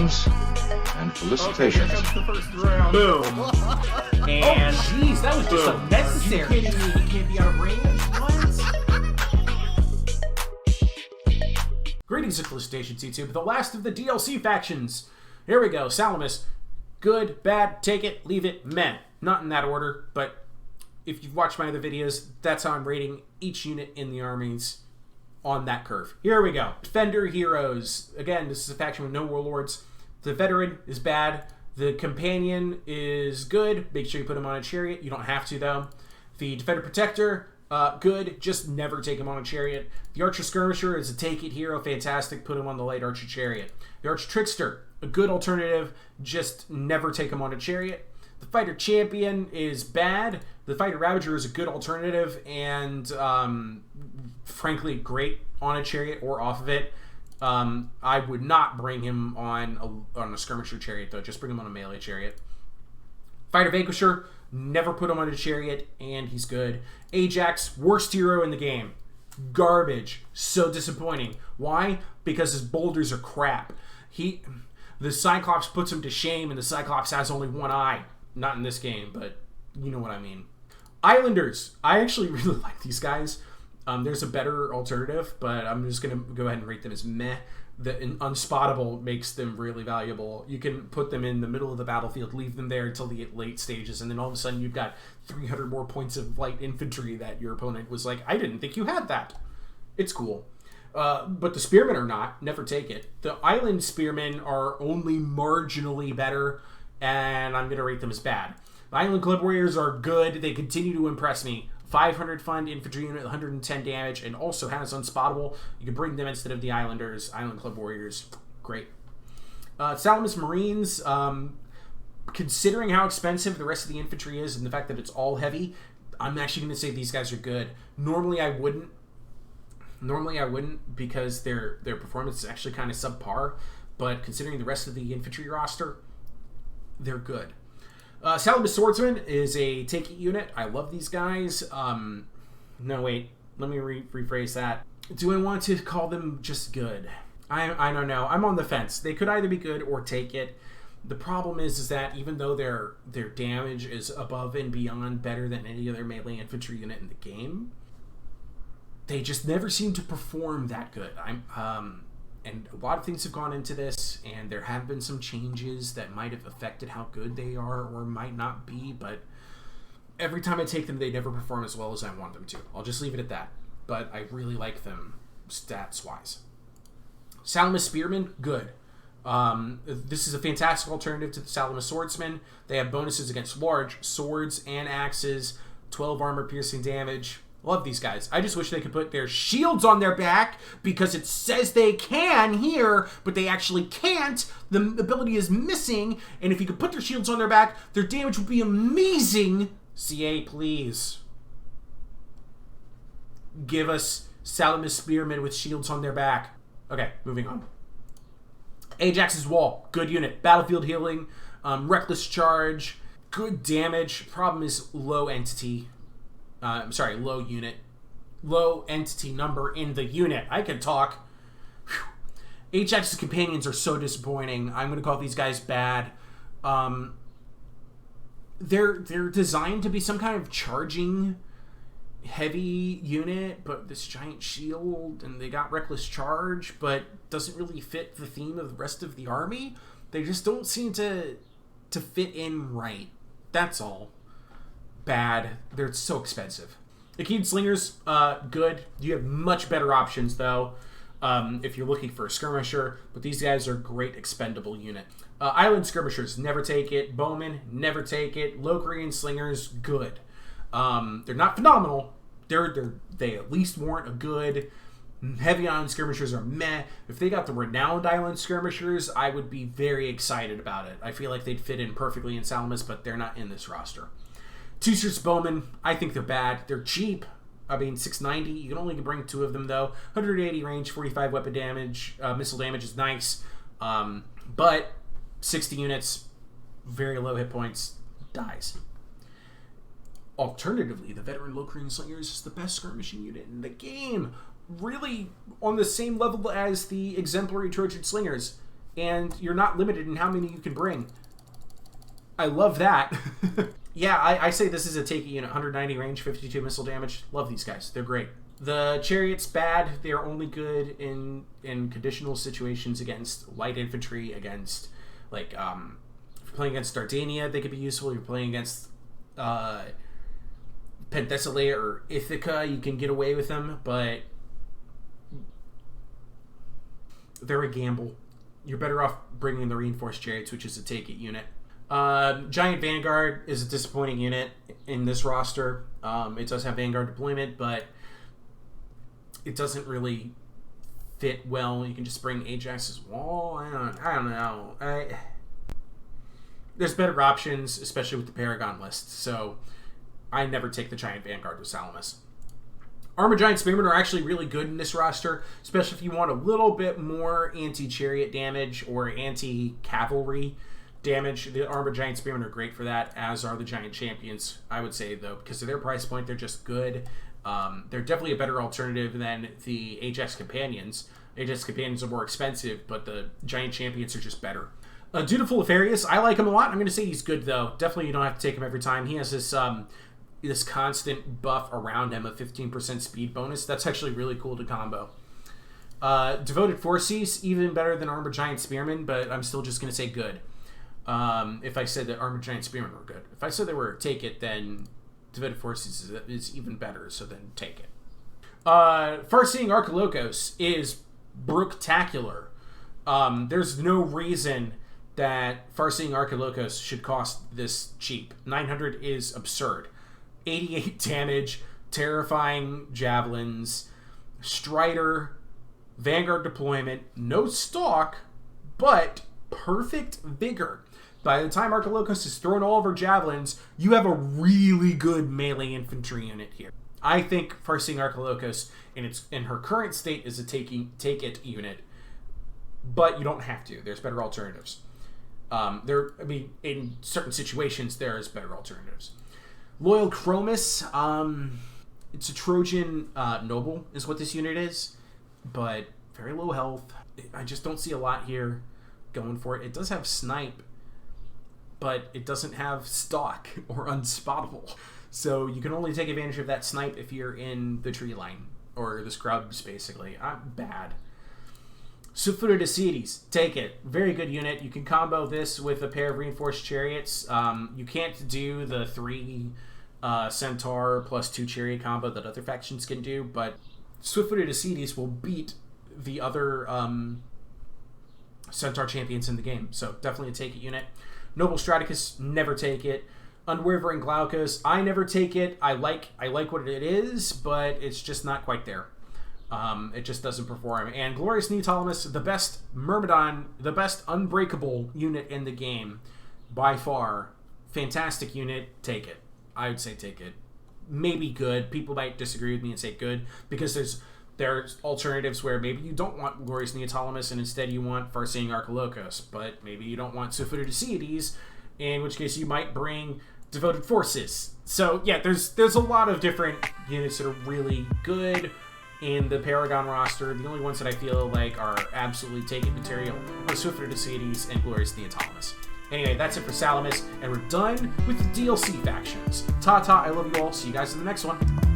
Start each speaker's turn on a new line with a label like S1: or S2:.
S1: Greetings and felicitations.
S2: Okay, here comes the first round.
S3: Boom. And
S2: Jeez, that was just
S3: boom.
S2: unnecessary.
S3: You kidding me? You can't be out of range? What?
S2: Greetings and felicitations, YouTube. The last of the DLC factions. Here we go. Salamis. Good, bad, take it, leave it, meh. Not in that order, but if you've watched my other videos, that's how I'm rating each unit in the armies on that curve. Here we go. Defender heroes. Again, this is a faction with no warlords. The veteran is bad. The companion is good. Make sure you put him on a chariot. You don't have to, though. The defender protector, good. Just never take him on a chariot. The archer skirmisher is a take-it hero. Fantastic. Put him on the light archer chariot. The archer trickster, a good alternative. Just never take him on a chariot. The fighter champion is bad. The fighter ravager is a good alternative and frankly great on a chariot or off of it. I would not bring him on a skirmisher chariot though. Just bring him on a melee chariot. Fighter vanquisher, never put him on a chariot and he's good. Ajax, worst hero in the game. Garbage. So disappointing. Why? Because his boulders are crap. The Cyclops puts him to shame and the Cyclops has only one eye. Not in this game, but you know what I mean. Islanders. I actually really like these guys. There's a better alternative, but I'm just going to go ahead and rate them as meh. The Unspottable makes them really valuable. You can put them in the middle of the battlefield, leave them there until the late stages, and then all of a sudden you've got 300 more points of light infantry that your opponent was like, I didn't think you had that. It's cool. But the spearmen are not. Never take it. The island spearmen are only marginally better, and I'm going to rate them as bad. The Island Club Warriors are good. They continue to impress me. 500 fund infantry unit, 110 damage, and also has Unspottable. You can bring them instead of the Islanders. Island Club Warriors, great. Salamis Marines, considering how expensive the rest of the infantry is and the fact that it's all heavy, I'm actually going to say these guys are good. Normally I wouldn't because their performance is actually kind of subpar, but considering the rest of the infantry roster, they're good. Salamis Swordsman is a take-it unit. I love these guys. No, wait. Let me rephrase that. Do I want to call them just good? I don't know. I'm on the fence. They could either be good or take it. The problem is that even though their damage is above and beyond better than any other melee infantry unit in the game, they just never seem to perform that good. And a lot of things have gone into this, and there have been some changes that might have affected how good they are or might not be, but every time I take them, they never perform as well as I want them to. I'll just leave it at that. But I really like them stats-wise. Salamis Spearmen, good. This is a fantastic alternative to the Salamis Swordsman. They have bonuses against large swords and axes, 12 armor-piercing damage. Love these guys. I just wish they could put their shields on their back because it says they can here, but they actually can't. The ability is missing, and if you could put their shields on their back, their damage would be amazing. CA, please. Give us Salamis Spearmen with shields on their back. Okay, moving on. Ajax's Wall, good unit. Battlefield healing, reckless charge, good damage. Problem is low entity. Low unit. Low entity number in the unit. I can talk. Whew. Ajax's companions are so disappointing. I'm going to call these guys bad. They're designed to be some kind of charging heavy unit, but this giant shield, and they got reckless charge, but doesn't really fit the theme of the rest of the army. They just don't seem to fit in right. That's all. Bad. They're so expensive. Achaean Slingers, good. You have much better options, though, if you're looking for a skirmisher, but these guys are a great expendable unit. Island Skirmishers, never take it. Bowmen, never take it. Locrian Slingers, good. They're not phenomenal. They at least warrant a good. Heavy Island Skirmishers are meh. If they got the renowned Island Skirmishers, I would be very excited about it. I feel like they'd fit in perfectly in Salamis, but they're not in this roster. Two-Shirts Bowmen, I think they're bad. They're cheap. I mean, 690. You can only bring 2 of them, though. 180 range, 45 weapon damage. Missile damage is nice. But 60 units, very low hit points, dies. Alternatively, the veteran Locrian Slingers is the best skirmishing unit in the game. Really on the same level as the exemplary Trojan Slingers. and you're not limited in how many you can bring. I love that. Yeah, I say this is a take it unit, 190 range, 52 missile damage. Love these guys. They're great. The Chariots, bad. They're only good in conditional situations against light infantry, against, like, if you're playing against Dardania, they could be useful. If you're playing against Penthesilea or Ithaca, you can get away with them, but they're a gamble. You're better off bringing the Reinforced Chariots, which is a take it unit. Giant Vanguard is a disappointing unit in this roster. It does have Vanguard deployment, but it doesn't really fit well. You can just bring Ajax's Wall. I don't know. There's better options, especially with the Paragon list. So I never take the Giant Vanguard with Salamis. Armored Giant Spearmen are actually really good in this roster, especially if you want a little bit more anti-chariot damage or anti-cavalry damage. The Armored Giant Spearmen are great for that, as are the Giant Champions, I would say, though. Because of their price point, they're just good. They're definitely a better alternative than the Ajax Companions. Ajax Companions are more expensive, but the Giant Champions are just better. Dutiful Alfarius, I like him a lot. I'm going to say he's good, though. Definitely you don't have to take him every time. He has this constant buff around him, a 15% speed bonus. That's actually really cool to combo. Devoted Forces, even better than Armored Giant Spearmen, but I'm still just going to say good. If I said that Armored Giant Spearmen were good. If I said they were take it, then Devoted Forces is even better, so then take it. Farseeing Archelokos is brooktacular. There's no reason that Farseeing Archelokos should cost this cheap. 900 is absurd. 88 damage, terrifying javelins, Strider, Vanguard deployment, no stock, but perfect vigor. By the time Archelokos has thrown all of her javelins, you have a really good melee infantry unit here. I think Farseeing Archelokos in her current state is a take it unit, but you don't have to. There's better alternatives. In certain situations, there's better alternatives. Loyal Chromis, it's a Trojan noble is what this unit is, but very low health. I just don't see a lot here going for it. It does have snipe, but it doesn't have stock or unspottable. So you can only take advantage of that snipe if you're in the tree line, or the scrubs, basically. Bad. Swift-footed Ascites, take it. Very good unit. You can combo this with a pair of Reinforced Chariots. You can't do the 3 Centaur plus 2 Chariot combo that other factions can do, but Swift-footed Ascites will beat the other Centaur champions in the game. So definitely a take it unit. Noble Straticus, never take it. Unwavering Glaucus, I never take it. I like what it is, but it's just not quite there. It just doesn't perform. And Glorious Neoptolemus, the best Myrmidon, the best unbreakable unit in the game, by far. Fantastic unit, take it. I would say take it. Maybe good. People might disagree with me and say good, because there's alternatives where maybe you don't want Glorious Neoptolemus and instead you want Farseeing Archelokos, but maybe you don't want Swift-footed Ascites, in which case you might bring Devoted Forces. So yeah, there's a lot of different units that are really good in the Paragon roster. The only ones that I feel like are absolutely take-it material are Swift-footed Ascites and Glorious Neoptolemus. Anyway, that's it for Salamis, and we're done with the DLC factions. Ta-ta, I love you all. See you guys in the next one.